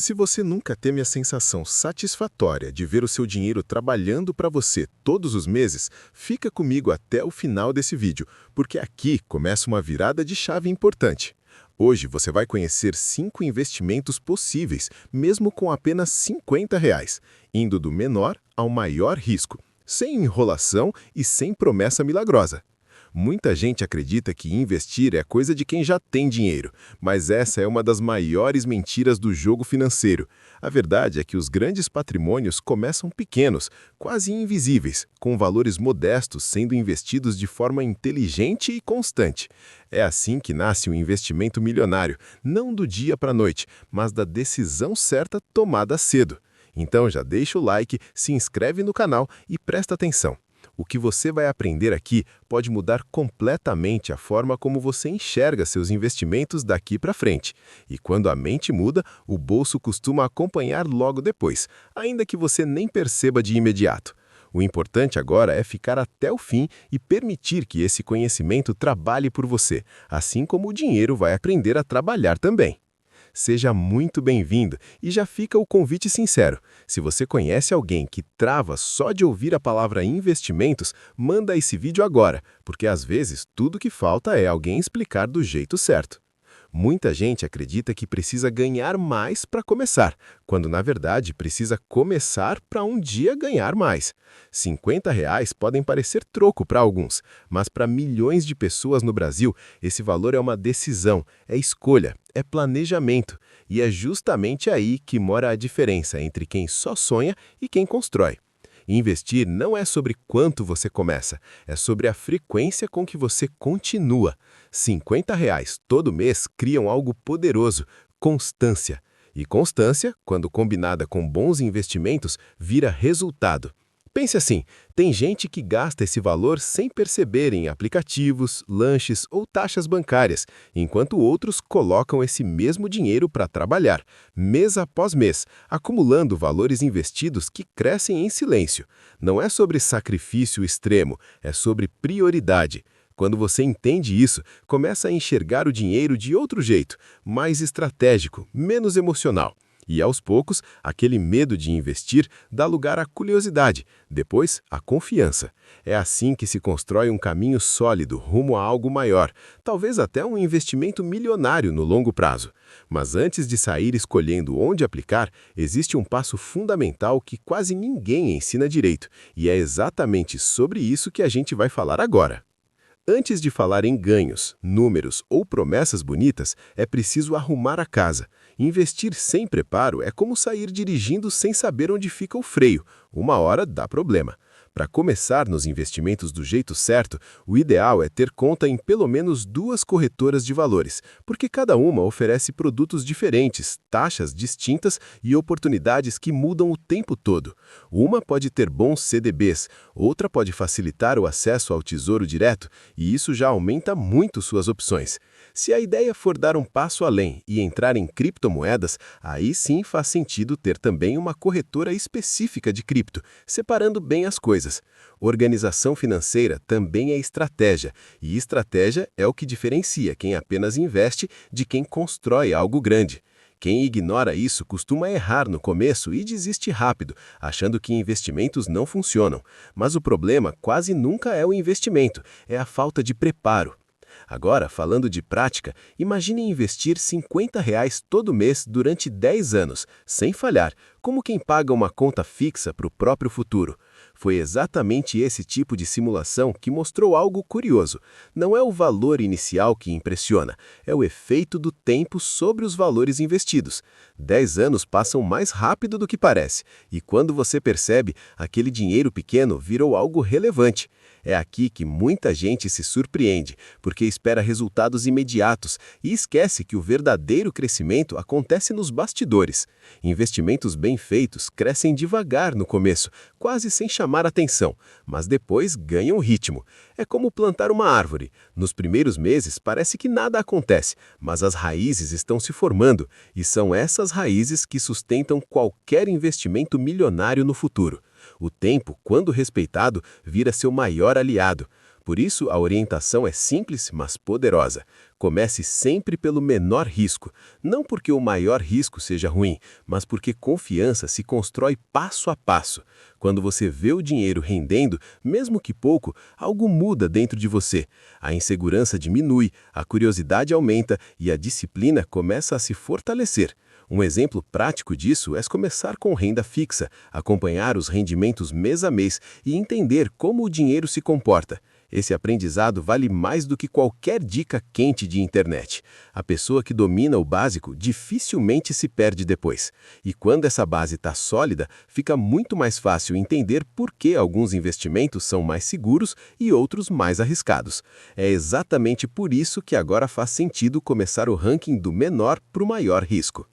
Se você nunca teve a sensação satisfatória de ver o seu dinheiro trabalhando para você todos os meses, fica comigo até o final desse vídeo, porque aqui começa uma virada de chave importante. Hoje você vai conhecer 5 investimentos possíveis, mesmo com apenas R$ 50, indo do menor ao maior risco, sem enrolação e sem promessa milagrosa. Muita gente acredita que investir é coisa de quem já tem dinheiro, mas essa é uma das maiores mentiras do jogo financeiro. A verdade é que os grandes patrimônios começam pequenos, quase invisíveis, com valores modestos sendo investidos de forma inteligente e constante. É assim que nasce o investimento milionário, não do dia para a noite, mas da decisão certa tomada cedo. Então já deixa o like, se inscreve no canal e presta atenção. O que você vai aprender aqui pode mudar completamente a forma como você enxerga seus investimentos daqui para frente. E quando a mente muda, o bolso costuma acompanhar logo depois, ainda que você nem perceba de imediato. O importante agora é ficar até o fim e permitir que esse conhecimento trabalhe por você, assim como o dinheiro vai aprender a trabalhar também. Seja muito bem-vindo e já fica o convite sincero. Se você conhece alguém que trava só de ouvir a palavra investimentos, manda esse vídeo agora, porque às vezes tudo que falta é alguém explicar do jeito certo. Muita gente acredita que precisa ganhar mais para começar, quando na verdade precisa começar para um dia ganhar mais. R$ 50 podem parecer troco para alguns, mas para milhões de pessoas no Brasil, esse valor é uma decisão, é escolha, é planejamento. E é justamente aí que mora a diferença entre quem só sonha e quem constrói. Investir não é sobre quanto você começa, é sobre a frequência com que você continua. R$ 50 todo mês criam algo poderoso, constância. E constância, quando combinada com bons investimentos, vira resultado. Pense assim, tem gente que gasta esse valor sem perceber em aplicativos, lanches ou taxas bancárias, enquanto outros colocam esse mesmo dinheiro para trabalhar, mês após mês, acumulando valores investidos que crescem em silêncio. Não é sobre sacrifício extremo, é sobre prioridade. Quando você entende isso, começa a enxergar o dinheiro de outro jeito, mais estratégico, menos emocional. E, aos poucos, aquele medo de investir dá lugar à curiosidade, depois à confiança. É assim que se constrói um caminho sólido rumo a algo maior, talvez até um investimento milionário no longo prazo. Mas antes de sair escolhendo onde aplicar, existe um passo fundamental que quase ninguém ensina direito, e é exatamente sobre isso que a gente vai falar agora. Antes de falar em ganhos, números ou promessas bonitas, é preciso arrumar a casa. Investir sem preparo é como sair dirigindo sem saber onde fica o freio. Uma hora dá problema. Para começar nos investimentos do jeito certo, o ideal é ter conta em pelo menos 2 corretoras de valores, porque cada uma oferece produtos diferentes, taxas distintas e oportunidades que mudam o tempo todo. Uma pode ter bons CDBs, outra pode facilitar o acesso ao Tesouro Direto, e isso já aumenta muito suas opções. Se a ideia for dar um passo além e entrar em criptomoedas, aí sim faz sentido ter também uma corretora específica de cripto, separando bem as coisas. Organização financeira também é estratégia, e estratégia é o que diferencia quem apenas investe de quem constrói algo grande. Quem ignora isso costuma errar no começo e desiste rápido, achando que investimentos não funcionam. Mas o problema quase nunca é o investimento, é a falta de preparo. Agora, falando de prática, imagine investir R$ 50 todo mês durante 10 anos, sem falhar, como quem paga uma conta fixa para o próprio futuro. Foi exatamente esse tipo de simulação que mostrou algo curioso. Não é o valor inicial que impressiona, é o efeito do tempo sobre os valores investidos. 10 anos passam mais rápido do que parece, e quando você percebe, aquele dinheiro pequeno virou algo relevante. É aqui que muita gente se surpreende, porque espera resultados imediatos e esquece que o verdadeiro crescimento acontece nos bastidores. Investimentos bem feitos crescem devagar no começo, quase sem chamar atenção, mas depois ganham ritmo. É como plantar uma árvore. Nos primeiros meses parece que nada acontece, mas as raízes estão se formando, e são essas raízes que sustentam qualquer investimento milionário no futuro. O tempo, quando respeitado, vira seu maior aliado. Por isso, a orientação é simples, mas poderosa. Comece sempre pelo menor risco, não porque o maior risco seja ruim, mas porque confiança se constrói passo a passo. Quando você vê o dinheiro rendendo, mesmo que pouco, algo muda dentro de você. A insegurança diminui, a curiosidade aumenta e a disciplina começa a se fortalecer. Um exemplo prático disso é começar com renda fixa, acompanhar os rendimentos mês a mês e entender como o dinheiro se comporta. Esse aprendizado vale mais do que qualquer dica quente de internet. A pessoa que domina o básico dificilmente se perde depois. E quando essa base está sólida, fica muito mais fácil entender por que alguns investimentos são mais seguros e outros mais arriscados. É exatamente por isso que agora faz sentido começar o ranking do menor para o maior risco.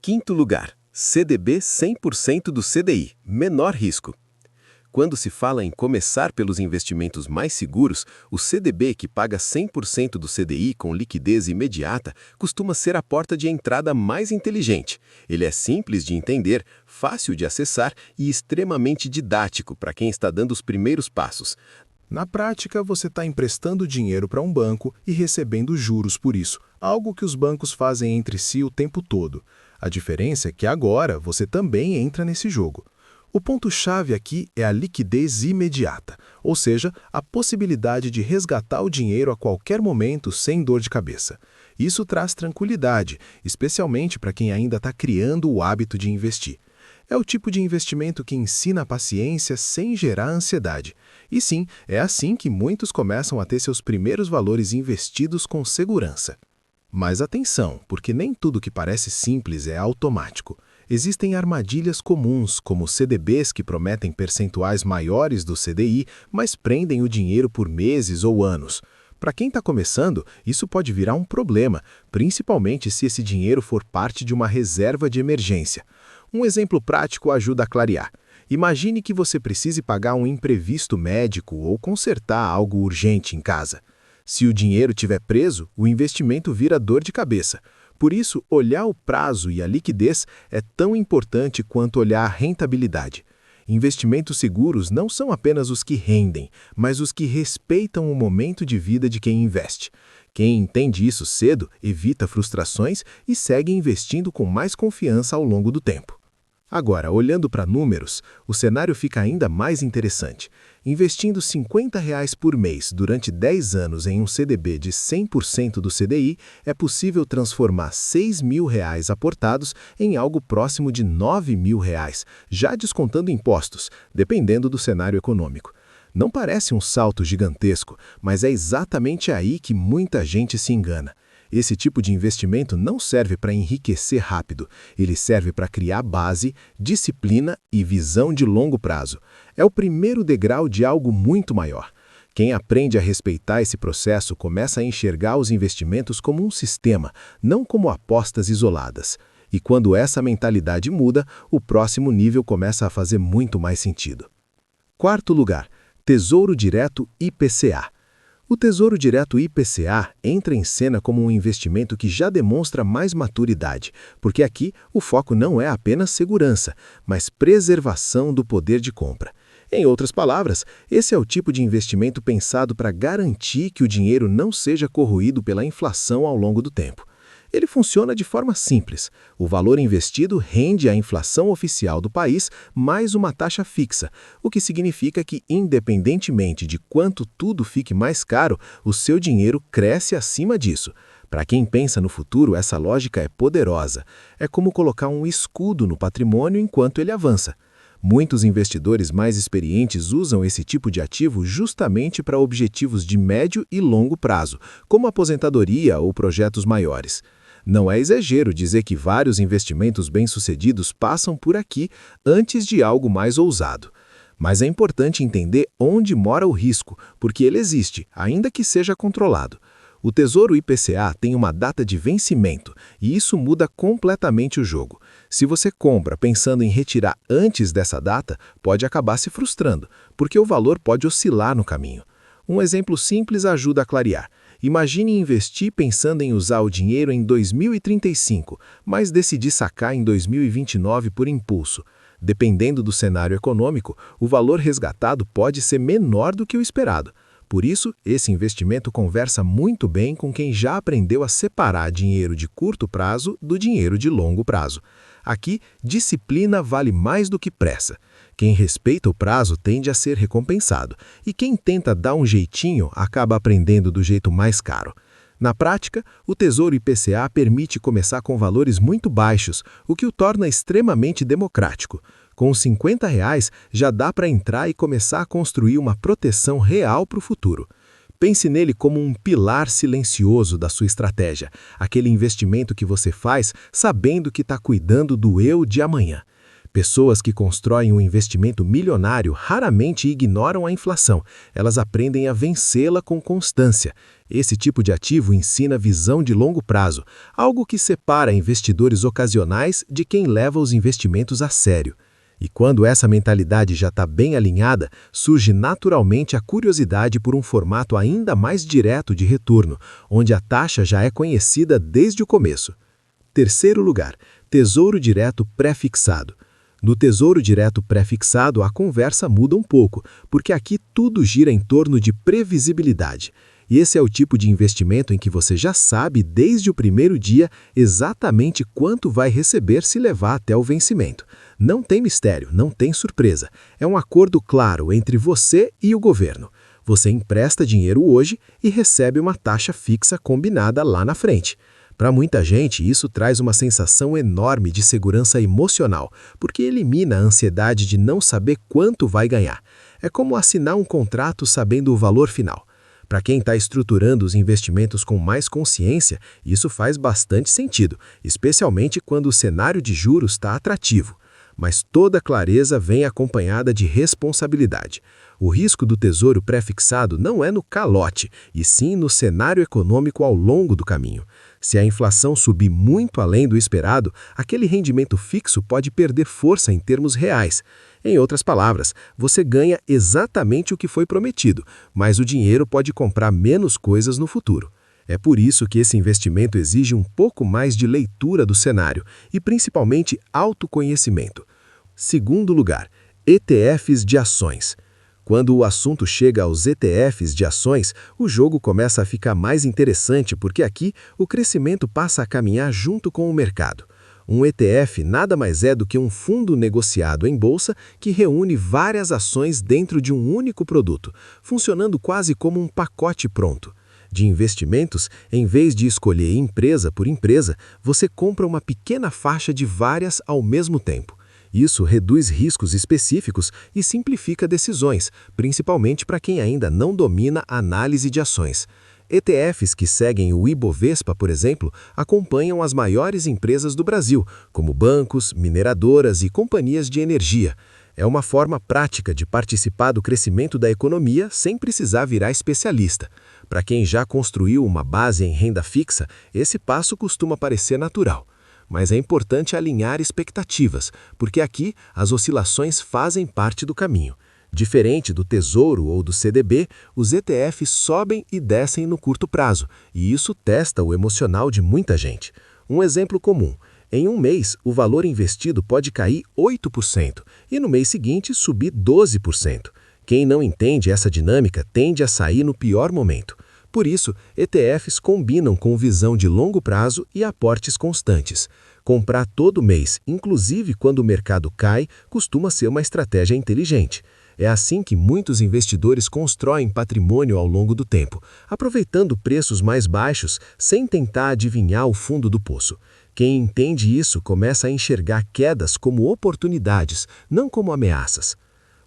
Quinto lugar, CDB 100% do CDI, menor risco. Quando se fala em começar pelos investimentos mais seguros, o CDB, que paga 100% do CDI com liquidez imediata, costuma ser a porta de entrada mais inteligente. Ele é simples de entender, fácil de acessar e extremamente didático para quem está dando os primeiros passos. Na prática, você está emprestando dinheiro para um banco e recebendo juros por isso, algo que os bancos fazem entre si o tempo todo. A diferença é que agora você também entra nesse jogo. O ponto-chave aqui é a liquidez imediata, ou seja, a possibilidade de resgatar o dinheiro a qualquer momento sem dor de cabeça. Isso traz tranquilidade, especialmente para quem ainda está criando o hábito de investir. É o tipo de investimento que ensina a paciência sem gerar ansiedade. E sim, é assim que muitos começam a ter seus primeiros valores investidos com segurança. Mas atenção, porque nem tudo que parece simples é automático. Existem armadilhas comuns, como CDBs que prometem percentuais maiores do CDI, mas prendem o dinheiro por meses ou anos. Para quem está começando, isso pode virar um problema, principalmente se esse dinheiro for parte de uma reserva de emergência. Um exemplo prático ajuda a clarear. Imagine que você precise pagar um imprevisto médico ou consertar algo urgente em casa. Se o dinheiro estiver preso, o investimento vira dor de cabeça. Por isso, olhar o prazo e a liquidez é tão importante quanto olhar a rentabilidade. Investimentos seguros não são apenas os que rendem, mas os que respeitam o momento de vida de quem investe. Quem entende isso cedo evita frustrações e segue investindo com mais confiança ao longo do tempo. Agora, olhando para números, o cenário fica ainda mais interessante. Investindo R$ 50 por mês durante 10 anos em um CDB de 100% do CDI, é possível transformar R$ 6.000 aportados em algo próximo de R$ 9.000, já descontando impostos, dependendo do cenário econômico. Não parece um salto gigantesco, mas é exatamente aí que muita gente se engana. Esse tipo de investimento não serve para enriquecer rápido, ele serve para criar base, disciplina e visão de longo prazo. É o primeiro degrau de algo muito maior. Quem aprende a respeitar esse processo começa a enxergar os investimentos como um sistema, não como apostas isoladas. E quando essa mentalidade muda, o próximo nível começa a fazer muito mais sentido. Quarto lugar, Tesouro Direto IPCA. O Tesouro Direto IPCA entra em cena como um investimento que já demonstra mais maturidade, porque aqui o foco não é apenas segurança, mas preservação do poder de compra. Em outras palavras, esse é o tipo de investimento pensado para garantir que o dinheiro não seja corroído pela inflação ao longo do tempo. Ele funciona de forma simples. O valor investido rende a inflação oficial do país mais uma taxa fixa, o que significa que, independentemente de quanto tudo fique mais caro, o seu dinheiro cresce acima disso. Para quem pensa no futuro, essa lógica é poderosa. É como colocar um escudo no patrimônio enquanto ele avança. Muitos investidores mais experientes usam esse tipo de ativo justamente para objetivos de médio e longo prazo, como aposentadoria ou projetos maiores. Não é exagero dizer que vários investimentos bem-sucedidos passam por aqui antes de algo mais ousado. Mas é importante entender onde mora o risco, porque ele existe, ainda que seja controlado. O Tesouro IPCA tem uma data de vencimento, e isso muda completamente o jogo. Se você compra pensando em retirar antes dessa data, pode acabar se frustrando, porque o valor pode oscilar no caminho. Um exemplo simples ajuda a clarear. Imagine investir pensando em usar o dinheiro em 2035, mas decidir sacar em 2029 por impulso. Dependendo do cenário econômico, o valor resgatado pode ser menor do que o esperado. Por isso, esse investimento conversa muito bem com quem já aprendeu a separar dinheiro de curto prazo do dinheiro de longo prazo. Aqui, disciplina vale mais do que pressa. Quem respeita o prazo tende a ser recompensado, e quem tenta dar um jeitinho acaba aprendendo do jeito mais caro. Na prática, o Tesouro IPCA permite começar com valores muito baixos, o que o torna extremamente democrático. Com os R$ 50 já dá para entrar e começar a construir uma proteção real para o futuro. Pense nele como um pilar silencioso da sua estratégia, aquele investimento que você faz sabendo que está cuidando do eu de amanhã. Pessoas que constroem um investimento milionário raramente ignoram a inflação, elas aprendem a vencê-la com constância. Esse tipo de ativo ensina visão de longo prazo, algo que separa investidores ocasionais de quem leva os investimentos a sério. E quando essa mentalidade já está bem alinhada, surge naturalmente a curiosidade por um formato ainda mais direto de retorno, onde a taxa já é conhecida desde o começo. Terceiro lugar, Tesouro Direto Pré-Fixado. No Tesouro Direto Pré-Fixado, a conversa muda um pouco, porque aqui tudo gira em torno de previsibilidade. E esse é o tipo de investimento em que você já sabe desde o primeiro dia exatamente quanto vai receber se levar até o vencimento. Não tem mistério, não tem surpresa. É um acordo claro entre você e o governo. Você empresta dinheiro hoje e recebe uma taxa fixa combinada lá na frente. Para muita gente, isso traz uma sensação enorme de segurança emocional, porque elimina a ansiedade de não saber quanto vai ganhar. É como assinar um contrato sabendo o valor final. Para quem está estruturando os investimentos com mais consciência, isso faz bastante sentido, especialmente quando o cenário de juros está atrativo. Mas toda clareza vem acompanhada de responsabilidade. O risco do tesouro pré-fixado não é no calote, e sim no cenário econômico ao longo do caminho. Se a inflação subir muito além do esperado, aquele rendimento fixo pode perder força em termos reais. Em outras palavras, você ganha exatamente o que foi prometido, mas o dinheiro pode comprar menos coisas no futuro. É por isso que esse investimento exige um pouco mais de leitura do cenário e principalmente autoconhecimento. Segundo lugar, ETFs de ações. Quando o assunto chega aos ETFs de ações, o jogo começa a ficar mais interessante porque aqui o crescimento passa a caminhar junto com o mercado. Um ETF nada mais é do que um fundo negociado em bolsa que reúne várias ações dentro de um único produto, funcionando quase como um pacote pronto. De investimentos, em vez de escolher empresa por empresa, você compra uma pequena faixa de várias ao mesmo tempo. Isso reduz riscos específicos e simplifica decisões, principalmente para quem ainda não domina a análise de ações. ETFs que seguem o Ibovespa, por exemplo, acompanham as maiores empresas do Brasil, como bancos, mineradoras e companhias de energia. É uma forma prática de participar do crescimento da economia sem precisar virar especialista. Para quem já construiu uma base em renda fixa, esse passo costuma parecer natural. Mas é importante alinhar expectativas, porque aqui as oscilações fazem parte do caminho. Diferente do Tesouro ou do CDB, os ETFs sobem e descem no curto prazo, e isso testa o emocional de muita gente. Um exemplo comum. Em um mês, o valor investido pode cair 8% e no mês seguinte subir 12%. Quem não entende essa dinâmica tende a sair no pior momento. Por isso, ETFs combinam com visão de longo prazo e aportes constantes. Comprar todo mês, inclusive quando o mercado cai, costuma ser uma estratégia inteligente. É assim que muitos investidores constroem patrimônio ao longo do tempo, aproveitando preços mais baixos sem tentar adivinhar o fundo do poço. Quem entende isso começa a enxergar quedas como oportunidades, não como ameaças.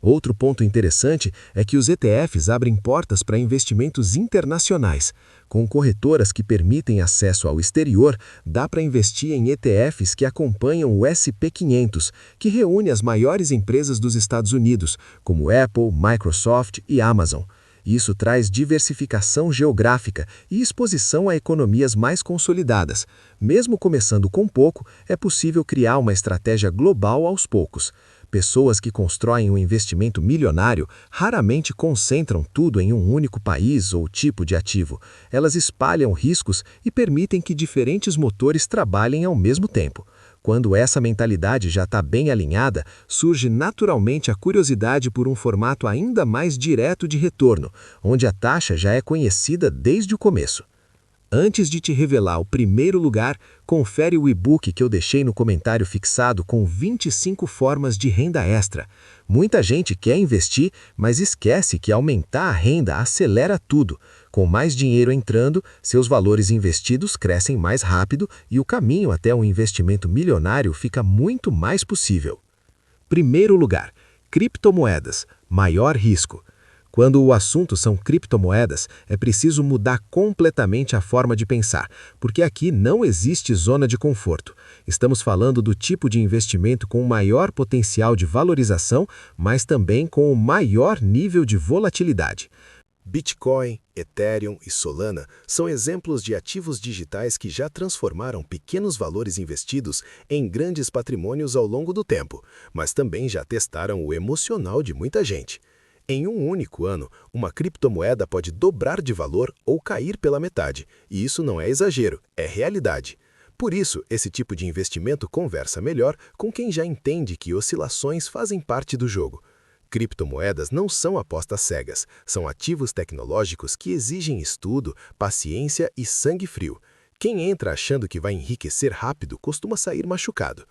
Outro ponto interessante é que os ETFs abrem portas para investimentos internacionais. Com corretoras que permitem acesso ao exterior, dá para investir em ETFs que acompanham o SP 500, que reúne as maiores empresas dos Estados Unidos, como Apple, Microsoft e Amazon. Isso traz diversificação geográfica e exposição a economias mais consolidadas. Mesmo começando com pouco, é possível criar uma estratégia global aos poucos. Pessoas que constroem um investimento milionário raramente concentram tudo em um único país ou tipo de ativo. Elas espalham riscos e permitem que diferentes motores trabalhem ao mesmo tempo. Quando essa mentalidade já está bem alinhada, surge naturalmente a curiosidade por um formato ainda mais direto de retorno, onde a taxa já é conhecida desde o começo. Antes de te revelar o primeiro lugar, confere o e-book que eu deixei no comentário fixado com 25 formas de renda extra. Muita gente quer investir, mas esquece que aumentar a renda acelera tudo. Com mais dinheiro entrando, seus valores investidos crescem mais rápido e o caminho até um investimento milionário fica muito mais possível. Primeiro lugar, criptomoedas, maior risco. Quando o assunto são criptomoedas, é preciso mudar completamente a forma de pensar, porque aqui não existe zona de conforto. Estamos falando do tipo de investimento com o maior potencial de valorização, mas também com o maior nível de volatilidade. Bitcoin, Ethereum e Solana são exemplos de ativos digitais que já transformaram pequenos valores investidos em grandes patrimônios ao longo do tempo, mas também já testaram o emocional de muita gente. Em um único ano, uma criptomoeda pode dobrar de valor ou cair pela metade, e isso não é exagero, é realidade. Por isso, esse tipo de investimento conversa melhor com quem já entende que oscilações fazem parte do jogo. Criptomoedas não são apostas cegas, são ativos tecnológicos que exigem estudo, paciência e sangue frio. Quem entra achando que vai enriquecer rápido costuma sair machucado.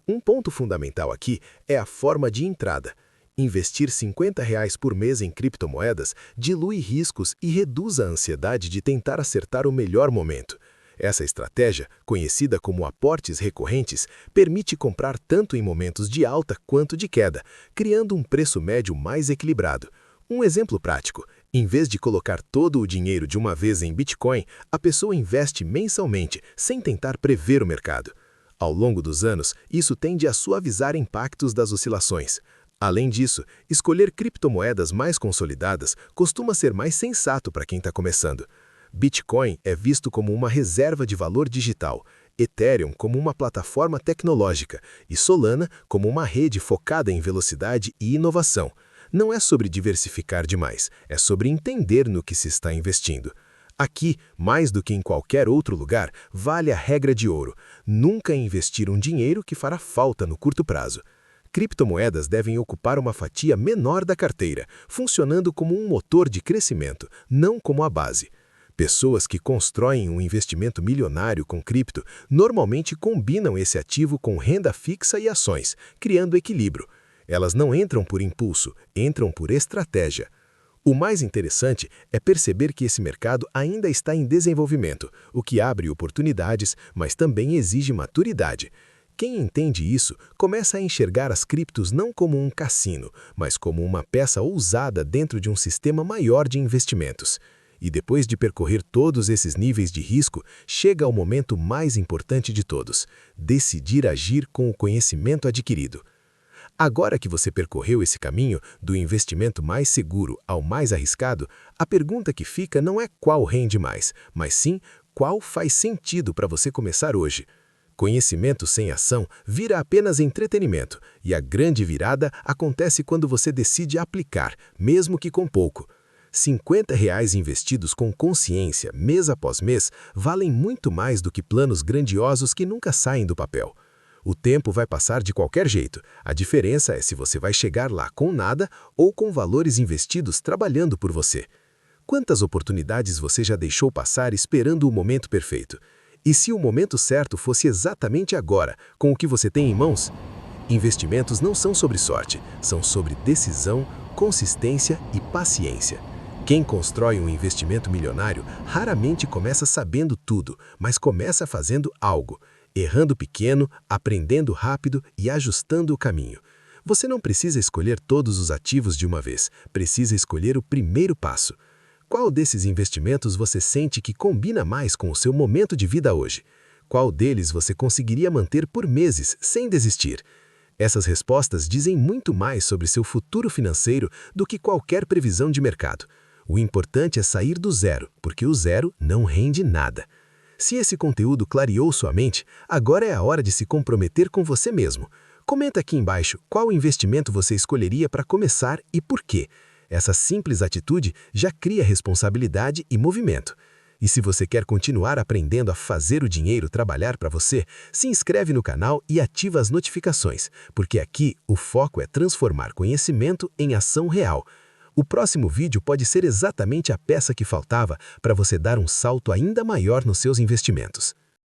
Um ponto fundamental aqui é a forma de entrada. Investir R$50 por mês em criptomoedas dilui riscos e reduz a ansiedade de tentar acertar o melhor momento. Essa estratégia, conhecida como aportes recorrentes, permite comprar tanto em momentos de alta quanto de queda, criando um preço médio mais equilibrado. Um exemplo prático: em vez de colocar todo o dinheiro de uma vez em Bitcoin, a pessoa investe mensalmente, sem tentar prever o mercado. Ao longo dos anos, isso tende a suavizar impactos das oscilações. Além disso, escolher criptomoedas mais consolidadas costuma ser mais sensato para quem está começando. Bitcoin é visto como uma reserva de valor digital, Ethereum como uma plataforma tecnológica e Solana como uma rede focada em velocidade e inovação. Não é sobre diversificar demais, é sobre entender no que se está investindo. Aqui, mais do que em qualquer outro lugar, vale a regra de ouro: nunca investir um dinheiro que fará falta no curto prazo. Criptomoedas devem ocupar uma fatia menor da carteira, funcionando como um motor de crescimento, não como a base. Pessoas que constroem um investimento milionário com cripto normalmente combinam esse ativo com renda fixa e ações, criando equilíbrio. Elas não entram por impulso, entram por estratégia. O mais interessante é perceber que esse mercado ainda está em desenvolvimento, o que abre oportunidades, mas também exige maturidade. Quem entende isso começa a enxergar as criptos não como um cassino, mas como uma peça ousada dentro de um sistema maior de investimentos. E depois de percorrer todos esses níveis de risco, chega o momento mais importante de todos: decidir agir com o conhecimento adquirido. Agora que você percorreu esse caminho, do investimento mais seguro ao mais arriscado, a pergunta que fica não é qual rende mais, mas sim qual faz sentido para você começar hoje. Conhecimento sem ação vira apenas entretenimento, e a grande virada acontece quando você decide aplicar, mesmo que com pouco. R$50 investidos com consciência, mês após mês, valem muito mais do que planos grandiosos que nunca saem do papel. O tempo vai passar de qualquer jeito, a diferença é se você vai chegar lá com nada ou com valores investidos trabalhando por você. Quantas oportunidades você já deixou passar esperando o momento perfeito? E se o momento certo fosse exatamente agora, com o que você tem em mãos? Investimentos não são sobre sorte, são sobre decisão, consistência e paciência. Quem constrói um investimento milionário raramente começa sabendo tudo, mas começa fazendo algo, errando pequeno, aprendendo rápido e ajustando o caminho. Você não precisa escolher todos os ativos de uma vez, precisa escolher o primeiro passo. Qual desses investimentos você sente que combina mais com o seu momento de vida hoje? Qual deles você conseguiria manter por meses, sem desistir? Essas respostas dizem muito mais sobre seu futuro financeiro do que qualquer previsão de mercado. O importante é sair do zero, porque o zero não rende nada. Se esse conteúdo clareou sua mente, agora é a hora de se comprometer com você mesmo. Comenta aqui embaixo qual investimento você escolheria para começar e por quê. Essa simples atitude já cria responsabilidade e movimento. E se você quer continuar aprendendo a fazer o dinheiro trabalhar para você, se inscreve no canal e ativa as notificações, porque aqui o foco é transformar conhecimento em ação real. O próximo vídeo pode ser exatamente a peça que faltava para você dar um salto ainda maior nos seus investimentos.